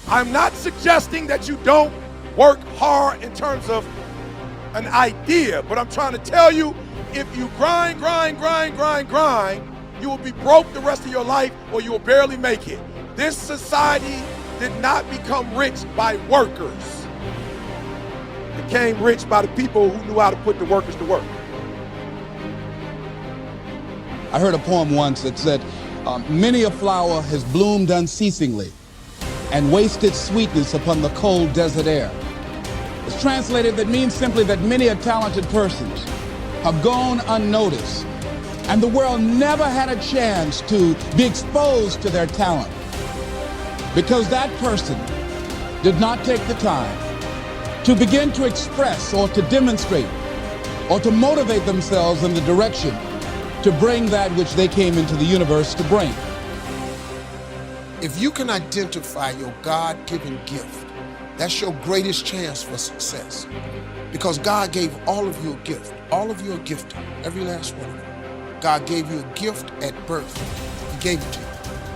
I'm not suggesting that you don't work hard in terms of an idea, but I'm trying to tell you, if you grind, you will be broke the rest of your life, or you will barely make it. This society did not become rich by workers. It became rich by the people who knew how to put the workers to work. I heard a poem once that said, many a flower has bloomed unceasingly and wasted sweetness upon the cold desert air. It's translated, that means simply that many a talented persons have gone unnoticed, and the world never had a chance to be exposed to their talent because that person did not take the time to begin to express or to demonstrate or to motivate themselves in the direction to bring that which they came into the universe to bring. If you can identify your God-given gift, that's your greatest chance for success. Because God gave all of you a gift. All of you are gifted, every last one of you. God gave you a gift at birth. He gave it to you.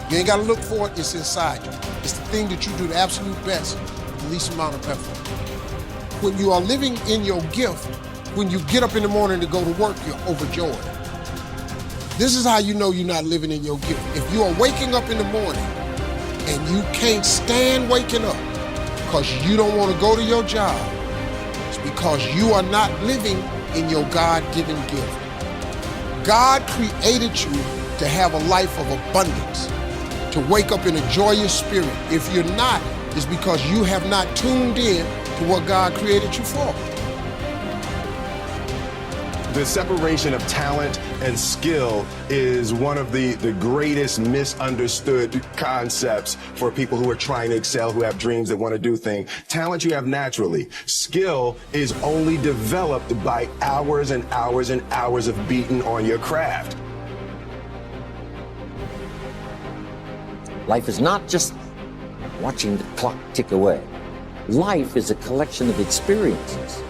You ain't got to look for it, it's inside you. It's the thing that you do the absolute best with the least amount of effort. When you are living in your gift, when you get up in the morning to go to work, you're overjoyed. This is how you know you're not living in your gift. If you are waking up in the morning and you can't stand waking up because you don't want to go to your job, it's because you are not living in your God-given gift. God created you to have a life of abundance, to wake up in a joyous spirit. If you're not, it's because you have not tuned in to what God created you for. The separation of talent and skill is one of the greatest misunderstood concepts for people who are trying to excel, who have dreams that want to do things. Talent you have naturally. Skill is only developed by hours and hours and hours of beating on your craft. Life is not just watching the clock tick away. Life is a collection of experiences.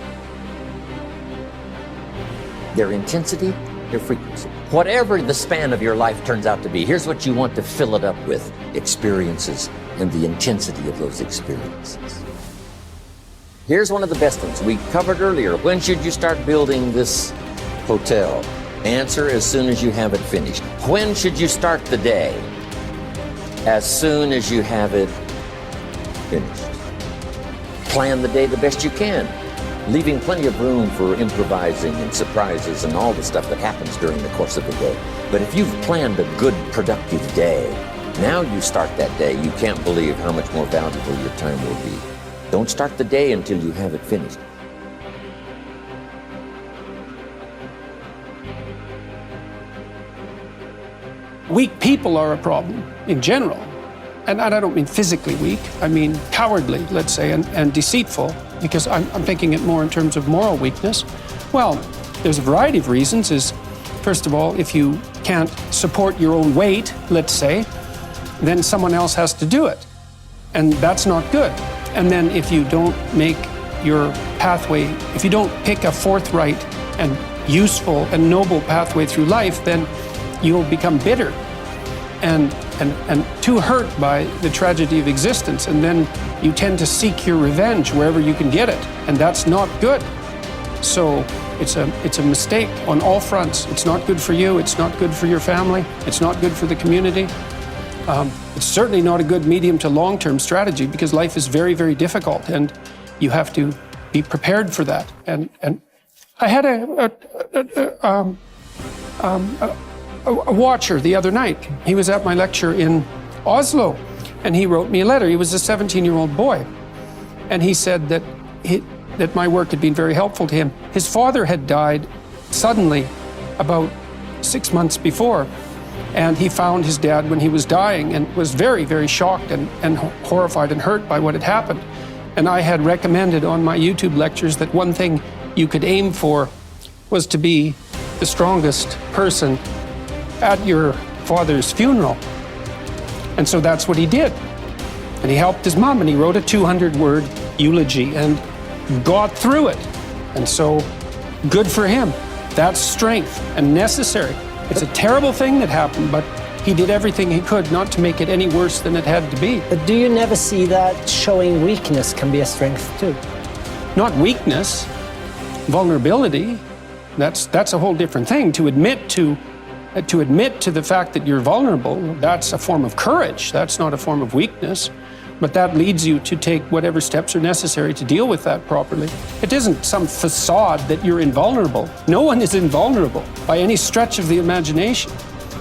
Their intensity, their frequency. Whatever the span of your life turns out to be, here's what you want to fill it up with: experiences and the intensity of those experiences. Here's one of the best ones we covered earlier. When should you start building this hotel? Answer: as soon as you have it finished. When should you start the day? As soon as you have it finished. Plan the day the best you can, leaving plenty of room for improvising and surprises and all the stuff that happens during the course of the day. But if you've planned a good, productive day, now you start that day, you can't believe how much more valuable your time will be. Don't start the day until you have it finished. Weak people are a problem in general. And I don't mean physically weak, I mean cowardly, let's say, and deceitful, because I'm thinking it more in terms of moral weakness. Well, there's a variety of reasons. First of all, if you can't support your own weight, let's say, then someone else has to do it. And that's not good. And then if you don't make your pathway, if you don't pick a forthright and useful and noble pathway through life, then you'll become bitter and too hurt by the tragedy of existence, and then you tend to seek your revenge wherever you can get it, and that's not good. So it's a mistake on all fronts. It's not good for you, it's not good for your family, it's not good for the community. It's certainly not a good medium to long-term strategy, because life is very, very difficult, and you have to be prepared for that. And I had a watcher the other night. He was at my lecture in Oslo, and he wrote me a letter. He was a 17-year-old boy, and he said that my work had been very helpful to him. His father had died suddenly about 6 months before, and he found his dad when he was dying and was very, very shocked and horrified and hurt by what had happened. And I had recommended on my YouTube lectures that one thing you could aim for was to be the strongest person at your father's funeral. And so that's what he did. And he helped his mom, and he wrote a 200-word eulogy and got through it. And so, good for him. That's strength and necessary. It's a terrible thing that happened, but he did everything he could not to make it any worse than it had to be. But do you never see that showing weakness can be a strength too? Not weakness, vulnerability. That's a whole different thing. To admit to the fact that you're vulnerable, that's a form of courage. That's not a form of weakness. But that leads you to take whatever steps are necessary to deal with that properly. It isn't some facade that you're invulnerable. No one is invulnerable by any stretch of the imagination.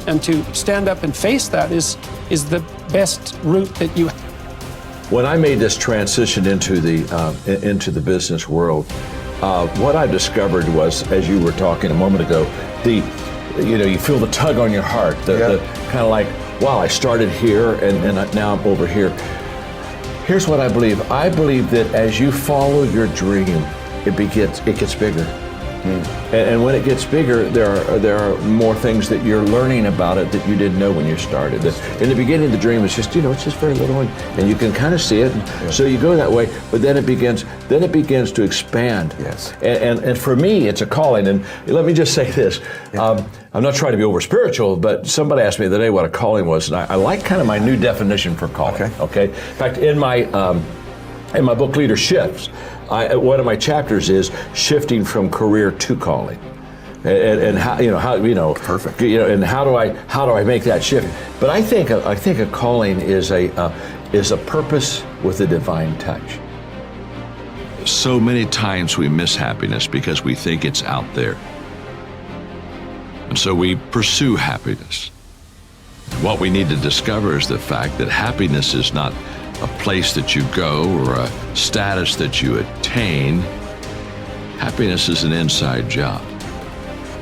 And to stand up and face that is the best route that you have. When I made this transition into the business world, what I discovered was, as you were talking a moment ago, you feel the tug on your heart, the kind of like, wow, I started here and now I'm over here. Here's what I believe. I believe that as you follow your dream, it gets bigger. And when it gets bigger, there are more things that you're learning about it that you didn't know when you started. In the beginning, the dream is just, it's just very little, and you can kind of see it. So you go that way, but then it begins to expand. Yes. And for me, it's a calling. And let me just say this. I'm not trying to be over spiritual, but somebody asked me the other day what a calling was, and I like kind of my new definition for calling. Okay. In fact, in my book Leadership, one of my chapters is shifting from career to calling, and how perfect. And how do I make that shift? But I think a calling is a purpose with a divine touch. So many times we miss happiness because we think it's out there, and so we pursue happiness. And what we need to discover is the fact that happiness is not a place that you go or a status that you attain. Happiness is an inside job.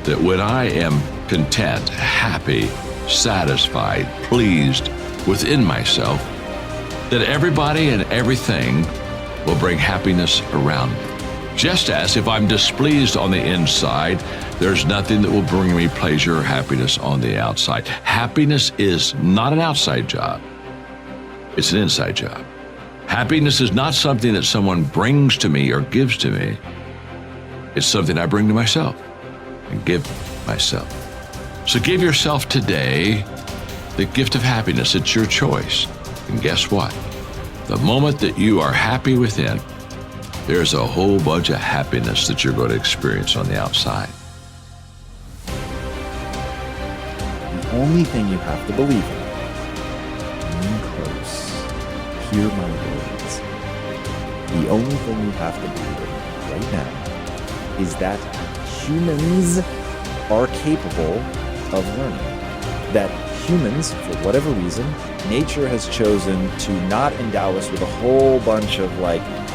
That when I am content, happy, satisfied, pleased within myself, that everybody and everything will bring happiness around me. Just as if I'm displeased on the inside, there's nothing that will bring me pleasure or happiness on the outside. Happiness is not an outside job. It's an inside job. Happiness is not something that someone brings to me or gives to me. It's something I bring to myself and give myself. So give yourself today the gift of happiness. It's your choice. And guess what? The moment that you are happy within, there's a whole bunch of happiness that you're going to experience on the outside. The only thing you have to believe in, hear my words. The only thing you have to believe in right now is that humans are capable of learning. That humans, for whatever reason, nature has chosen to not endow us with a whole bunch of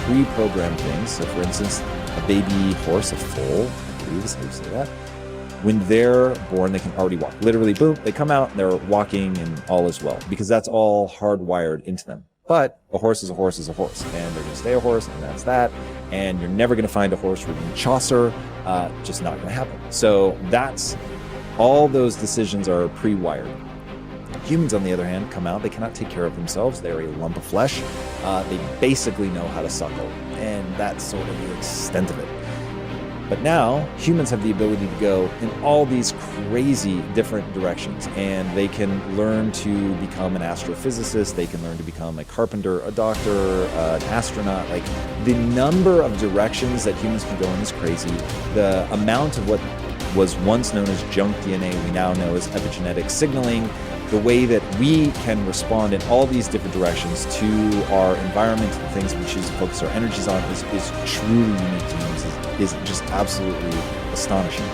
pre-programmed things. So for instance, a baby horse, a foal, I believe is how you say that. When they're born, they can already walk. Literally, boom, they come out and they're walking and all is well, because that's all hardwired into them. But a horse is a horse is a horse, and they're going to stay a horse, and that's that. And you're never going to find a horse reading Chaucer, just not going to happen. So that's all those decisions are pre-wired. Humans, on the other hand, come out, they cannot take care of themselves. They're a lump of flesh. They basically know how to suckle, and that's sort of the extent of it. But now humans have the ability to go in all these crazy different directions, and they can learn to become an astrophysicist, they can learn to become a carpenter, a doctor, an astronaut. The number of directions that humans can go in is crazy. The amount of what was once known as junk DNA we now know as epigenetic signaling, the way that we can respond in all these different directions to our environment, the things we choose to focus our energies on is truly unique to humans, is just absolutely astonishing.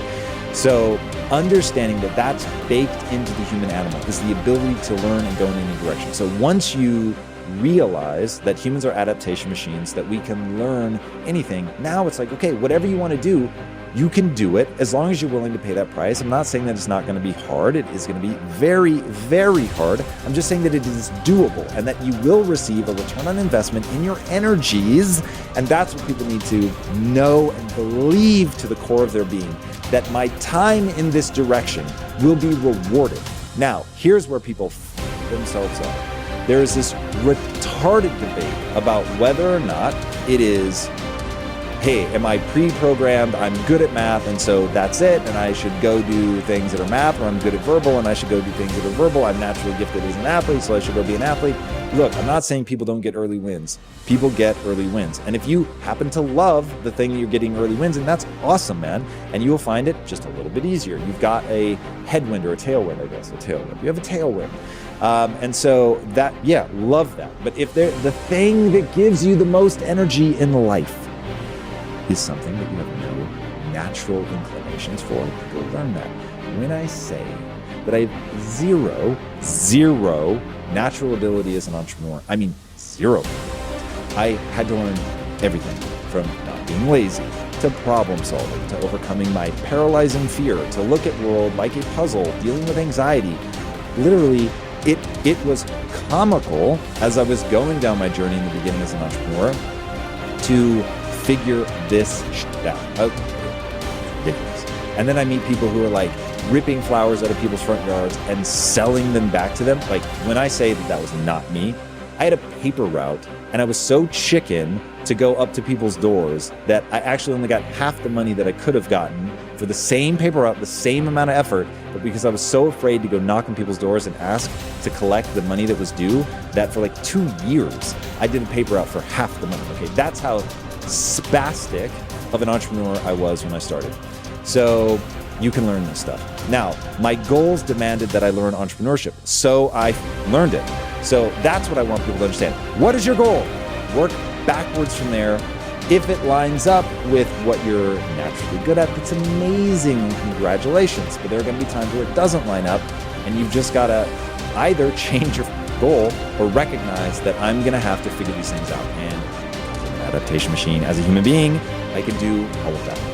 So understanding that that's baked into the human animal is the ability to learn and go in any direction. So once you realize that humans are adaptation machines, that we can learn anything, now it's okay, whatever you want to do, you can do it as long as you're willing to pay that price. I'm not saying that it's not going to be hard. It is going to be very, very hard. I'm just saying that it is doable and that you will receive a return on investment in your energies. And that's what people need to know and believe to the core of their being, that my time in this direction will be rewarded. Now, here's where people f themselves up. There is this retarded debate about whether or not it is hey, am I pre-programmed? I'm good at math, and so that's it, and I should go do things that are math, or I'm good at verbal, and I should go do things that are verbal. I'm naturally gifted as an athlete, so I should go be an athlete. Look, I'm not saying people don't get early wins. People get early wins. And if you happen to love the thing that you're getting early wins, and that's awesome, man. And you will find it just a little bit easier. You've got a headwind or a tailwind, I guess, a tailwind. You have a tailwind. And so that, yeah, love that. But if the thing that gives you the most energy in life is something that you have no natural inclinations for, go learn that. When I say that I have zero natural ability as an entrepreneur, I mean zero. I had to learn everything from not being lazy to problem solving, to overcoming my paralyzing fear, to look at the world like a puzzle, dealing with anxiety. Literally, it was comical as I was going down my journey in the beginning as an entrepreneur to figure this shit out. Ridiculous. And then I meet people who are like ripping flowers out of people's front yards and selling them back to them. Like, when I say that was not me, I had a paper route and I was so chicken to go up to people's doors that I actually only got half the money that I could have gotten for the same paper route, the same amount of effort, but because I was so afraid to go knock on people's doors and ask to collect the money that was due, that for like 2 years, I did a paper route for half the money. Okay, that's how spastic of an entrepreneur I was when I started. So you can learn this stuff. Now, my goals demanded that I learn entrepreneurship, so I learned it. So that's what I want people to understand. What is your goal? Work backwards from there. If it lines up with what you're naturally good at, that's amazing. Congratulations. But there are going to be times where it doesn't line up, and you've just got to either change your goal or recognize that I'm going to have to figure these things out. And as an adaptation machine, as a human being, I can do all of that.